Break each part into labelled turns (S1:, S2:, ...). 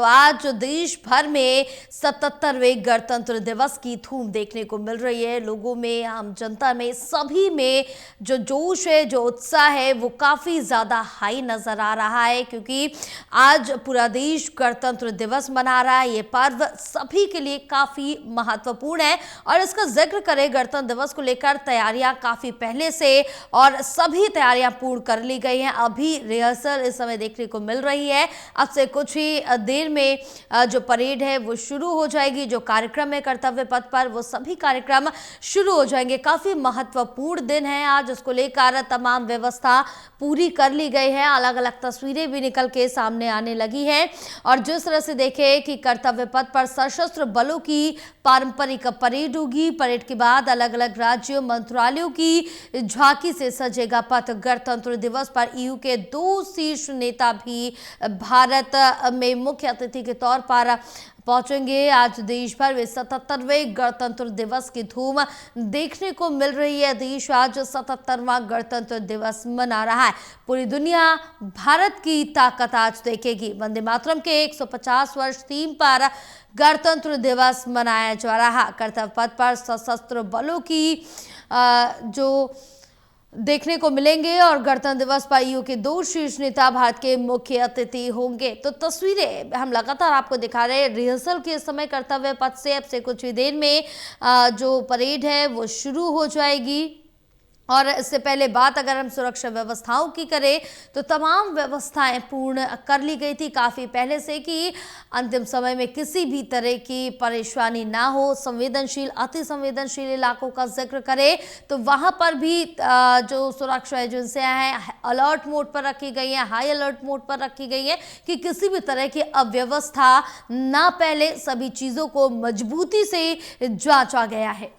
S1: तो आज देश भर में 77वें गणतंत्र दिवस की धूम देखने को मिल रही है। लोगों में, आम जनता में, सभी में जो जोश है, जो उत्साह है, वो काफी ज्यादा हाई नजर आ रहा है, क्योंकि आज पूरा देश गणतंत्र दिवस मना रहा है। ये पर्व सभी के लिए काफी महत्वपूर्ण है और इसका जिक्र करें, गणतंत्र दिवस को लेकर तैयारियां काफी पहले से और सभी तैयारियां पूर्ण कर ली गई हैं। अभी रिहर्सल इस समय देखने को मिल रही है। अब से कुछ ही देर में जो परेड है वो शुरू हो जाएगी। जो कार्यक्रम है कर्तव्य पथ पर, वो सभी कार्यक्रम शुरू हो जाएंगे। काफी महत्वपूर्ण दिन है आज, उसको लेकर तमाम व्यवस्था पूरी कर ली गई है। अलग अलग तस्वीरें भी निकल के सामने आने लगी है और जिस तरह से देखें कि कर्तव्य पथ पर सशस्त्र बलों की पारंपरिक परेड होगी। परेड के बाद अलग अलग राज्यों, मंत्रालयों की झांकी से सजेगा पथ। गणतंत्र दिवस पर ईयू के 2 शीर्ष नेता भी भारत में मुख्य अतिथि के तौर पर पहुंचेंगे। आज देश भर में 77वें गणतंत्र दिवस की धूम देखने को मिल रही है। देश आज 77वां गणतंत्र दिवस मना रहा है। पूरी दुनिया भारत की ताकत आज देखेगी। वंदे मातरम के 150 वर्ष थीम पर गणतंत्र दिवस मनाया जा रहा। कर्तव्य पथ पर सशस्त्र बलों की जो देखने को मिलेंगे और गणतंत्र दिवस पर ईयू के 2 शीर्ष नेता भारत के मुख्य अतिथि होंगे। तो तस्वीरें हम लगातार आपको दिखा रहे हैं। रिहर्सल के समय कर्तव्य पथ से अब से कुछ ही देर में जो परेड है वो शुरू हो जाएगी। और इससे पहले बात अगर हम सुरक्षा व्यवस्थाओं की करें तो तमाम व्यवस्थाएं पूर्ण कर ली गई थी काफ़ी पहले से, कि अंतिम समय में किसी भी तरह की परेशानी ना हो। संवेदनशील, अति संवेदनशील इलाकों का जिक्र करें तो वहां पर भी जो सुरक्षा एजेंसियां हैं अलर्ट मोड पर रखी गई हैं, हाई अलर्ट मोड पर रखी गई हैं, कि किसी भी तरह की अव्यवस्था ना फैले। सभी चीज़ों को मजबूती से जांचा गया है।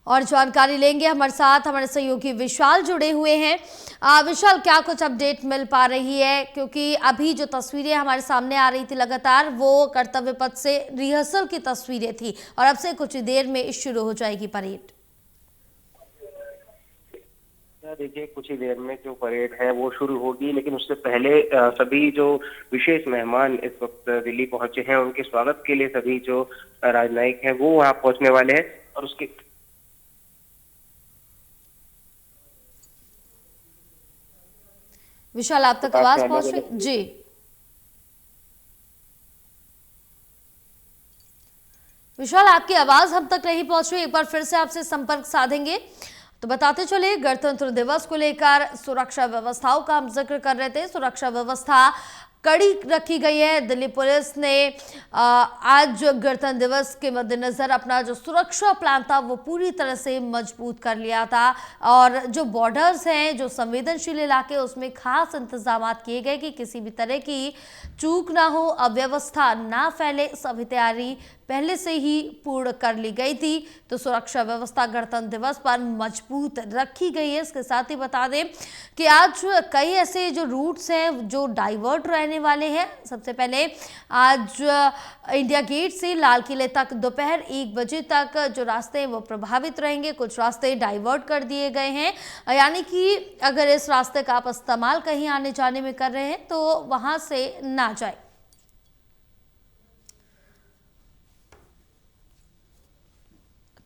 S1: और जानकारी लेंगे, हमारे साथ हमारे सहयोगी विशाल जुड़े हुए हैं। विशाल, क्या कुछ अपडेट मिल पा रही है, क्योंकि अभी जो तस्वीरें हमारे सामने आ रही थी लगातार, वो कर्तव्य पथ से रिहर्सल की तस्वीरें थी और अब से कुछ देर में शुरू हो जाएगी परेड।
S2: देखिए, कुछ ही देर में जो परेड है वो शुरू होगी, लेकिन उससे पहले सभी जो विशेष मेहमान इस वक्त दिल्ली पहुंचे हैं, उनके स्वागत के लिए सभी जो राजनयिक हैं वो वहां पहुंचने वाले हैं। और उसके
S1: विशाल, आप तक आवाज पहुंच रही जी? विशाल, आपकी आवाज हम तक नहीं पहुंच रही, एक बार फिर से आपसे संपर्क साधेंगे। तो बताते चले, गणतंत्र दिवस को लेकर सुरक्षा व्यवस्थाओं का हम जिक्र कर रहे थे। सुरक्षा व्यवस्था कड़ी रखी गई है। दिल्ली पुलिस ने आज गणतंत्र दिवस के मद्देनजर अपना जो सुरक्षा प्लान था वो पूरी तरह से मजबूत कर लिया था और जो बॉर्डर्स हैं, जो संवेदनशील इलाके, उसमें खास इंतजाम किए गए कि किसी भी तरह की चूक ना हो, अव्यवस्था ना फैले। सभी तैयारी पहले से ही पूर्ण कर ली गई थी। तो सुरक्षा व्यवस्था गणतंत्र दिवस पर मजबूत रखी गई है। इसके साथ ही बता दें कि आज कई ऐसे जो रूट्स हैं जो डाइवर्ट रहने वाले हैं। सबसे पहले आज इंडिया गेट से लाल किले तक दोपहर 1 बजे तक जो रास्ते हैं वो प्रभावित रहेंगे। कुछ रास्ते डाइवर्ट कर दिए गए हैं, यानी कि अगर इस रास्ते का आप इस्तेमाल कहीं आने जाने में कर रहे हैं तो वहां से ना जाए।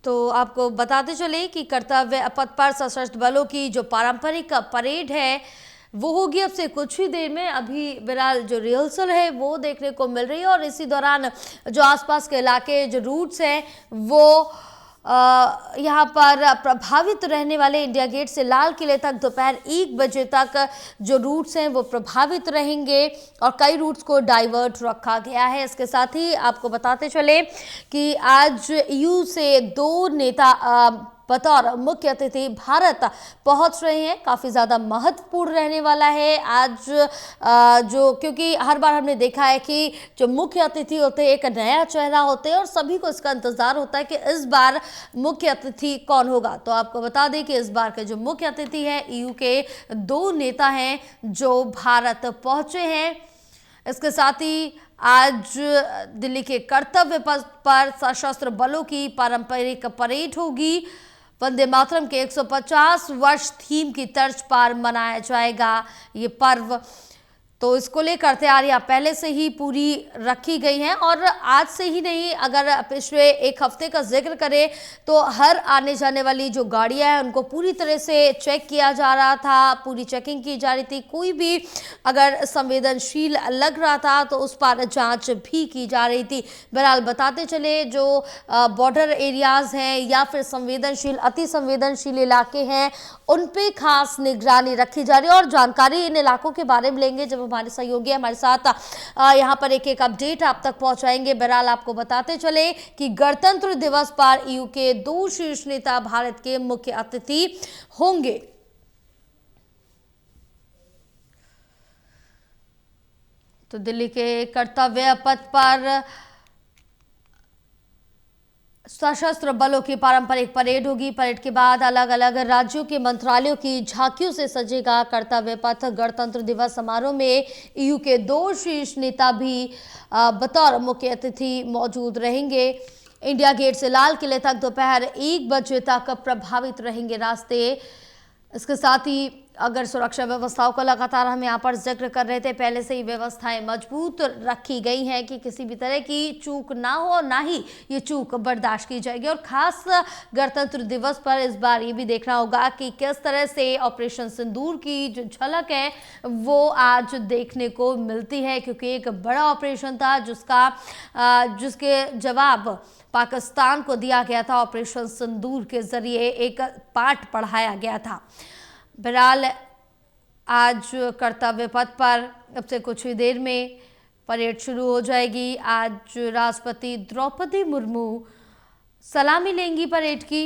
S1: तो आपको बताते चले कि कर्तव्य पथ पर सशस्त्र बलों की जो पारंपरिक परेड है वो होगी अब से कुछ ही देर में। अभी फिलहाल जो रिहर्सल है वो देखने को मिल रही है और इसी दौरान जो आसपास के इलाके, जो रूट्स हैं, वो यहाँ पर प्रभावित रहने वाले। इंडिया गेट से लाल किले तक दोपहर 1 बजे तक जो रूट्स हैं वो प्रभावित रहेंगे और कई रूट्स को डाइवर्ट रखा गया है। इसके साथ ही आपको बताते चले कि आज ईयू से 2 नेता बतौर मुख्य अतिथि भारत पहुंच रहे हैं। काफ़ी ज़्यादा महत्वपूर्ण रहने वाला है आज जो, क्योंकि हर बार हमने देखा है कि जो मुख्य अतिथि होते हैं एक नया चेहरा होते हैं और सभी को इसका इंतज़ार होता है कि इस बार मुख्य अतिथि कौन होगा। तो आपको बता दें कि इस बार के जो मुख्य अतिथि हैं ईयू के 2 नेता हैं जो भारत पहुँचे हैं। इसके साथ ही आज दिल्ली के कर्तव्य पथ पर सशस्त्र बलों की पारंपरिक परेड होगी। वंदे मातरम के 150 वर्ष थीम की तर्ज पर मनाया जाएगा ये पर्व। तो इसको लेकर तैयारियां पहले से ही पूरी रखी गई हैं और आज से ही नहीं, अगर पिछले एक हफ्ते का जिक्र करें तो हर आने जाने वाली जो गाड़ियां हैं उनको पूरी तरह से चेक किया जा रहा था, पूरी चेकिंग की जा रही थी। कोई भी अगर संवेदनशील लग रहा था तो उस पर जांच भी की जा रही थी। बहरहाल बताते चले, जो बॉर्डर एरियाज हैं या फिर संवेदनशील अति संवेदनशील इलाके हैं उन पे खास निगरानी रखी जा रही है और जानकारी इन इलाकों के बारे में लेंगे जब हमारे सहयोगी हमारे साथ यहाँ पर एक एक अपडेट आप तक पहुंचाएंगे। बहरहाल आपको बताते चले कि गणतंत्र दिवस पर ईयू के 2 शीर्ष नेता भारत के मुख्य अतिथि होंगे। तो दिल्ली के कर्तव्य पथ पर सशस्त्र बलों की पारंपरिक परेड होगी। परेड के बाद अलग अलग राज्यों के मंत्रालयों की झांकियों से सजेगा कर्तव्य पथ। गणतंत्र दिवस समारोह में ईयू के 2 शीर्ष नेता भी बतौर मुख्य अतिथि मौजूद रहेंगे। इंडिया गेट से लाल किले तक दोपहर 1 बजे तक प्रभावित रहेंगे रास्ते। इसके साथ ही अगर सुरक्षा व्यवस्थाओं का लगातार हम यहाँ पर जिक्र कर रहे थे, पहले से ही व्यवस्थाएं मजबूत रखी गई हैं कि किसी भी तरह की चूक ना हो और ना ही ये चूक बर्दाश्त की जाएगी। और खास गणतंत्र दिवस पर इस बार ये भी देखना होगा कि किस तरह से ऑपरेशन सिंदूर की जो झलक है वो आज देखने को मिलती है, क्योंकि एक बड़ा ऑपरेशन था जिसके जवाब पाकिस्तान को दिया गया था। ऑपरेशन सिंदूर के जरिए एक पाठ पढ़ाया गया था। बहरहाल आज कर्तव्य पथ पर अब से कुछ ही देर में परेड शुरू हो जाएगी। आज राष्ट्रपति द्रौपदी मुर्मू सलामी लेंगी परेड की।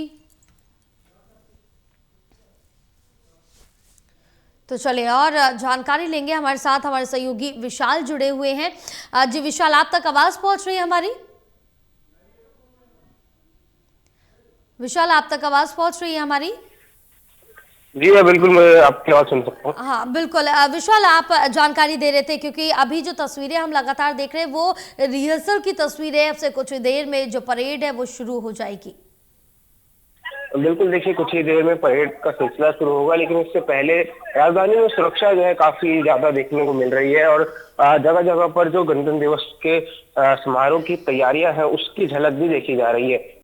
S1: तो चलिए और जानकारी लेंगे, हमारे साथ हमारे सहयोगी विशाल जुड़े हुए हैं। जी विशाल, आप तक आवाज पहुंच रही है हमारी? विशाल, आप तक आवाज पहुंच रही है हमारी?
S2: जी हाँ, बिल्कुल मैं आपकी आवाज सुन सकता हूँ।
S1: हाँ बिल्कुल विशाल, आप जानकारी दे रहे थे क्योंकि अभी जो तस्वीरें हम लगातार देख रहे हैं वो रिहर्सल की तस्वीरें। अब से कुछ ही देर में जो परेड है वो शुरू हो जाएगी।
S2: बिल्कुल, देखिए कुछ ही देर में परेड का सिलसिला शुरू होगा, लेकिन इससे पहले राजधानी में सुरक्षा जो है काफी ज्यादा देखने को मिल रही है और जगह जगह पर जो गणतंत्र दिवस के समारोह की तैयारियां हैं उसकी झलक भी देखी जा रही है।